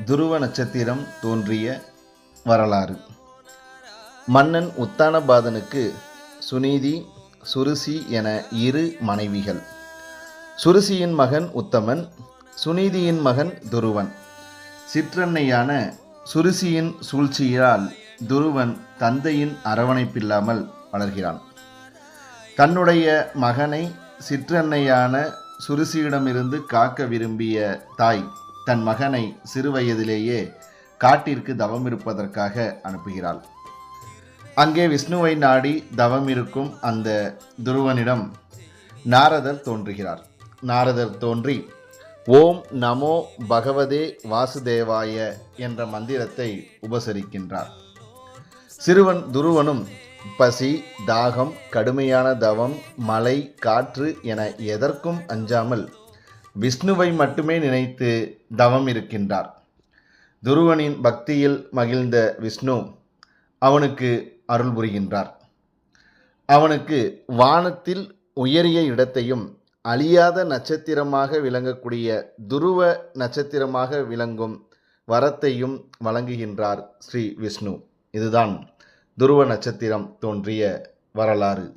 துருவ நட்சத்திரம் தோன்றிய வரலாறு. மன்னன் உத்தானபாதனுக்கு சுனீதி, சுருசி என இரு மனைவிகள். சுருசியின் மகன் உத்தமன், சுனீதியின் மகன் துருவன். சிற்றன்னையான சுருசியின் சூழ்ச்சியால் துருவன் தந்தையின் அரவணைப்பில்லாமல் வளர்கிறான். தன்னுடைய மகனை சிற்றன்னையான சுருசியிடமிருந்து காக்க விரும்பிய தாய் தன் மகனை சிறுவயதிலேயே காட்டிற்கு தவம் இருப்பதற்காக அனுப்புகிறாள். அங்கே விஷ்ணுவை நாடி தவம் இருக்கும் அந்த துருவனிடம் நாரதர் தோன்றுகிறார். நாரதர் தோன்றி ஓம் நமோ பகவதே வாசுதேவாய என்ற மந்திரத்தை உபசரிக்கின்றார். சிறுவன் துருவனும் பசி, தாகம், கடுமையான தவம், மழை, காற்று என எதற்கும் அஞ்சாமல் விஷ்ணுவை மட்டுமே நினைத்து தவம் இருக்கின்றார். துருவனின் பக்தியில் மகிழ்ந்த விஷ்ணு அவனுக்கு அருள் புரிகின்றார். அவனுக்கு வானத்தில் உயரிய இடத்தையும் அழியாத நட்சத்திரமாக விளங்கக்கூடிய துருவ நட்சத்திரமாக விளங்கும் வரத்தையும் வழங்குகின்றார் ஸ்ரீ விஷ்ணு. இதுதான் துருவ நட்சத்திரம் தோன்றிய வரலாறு.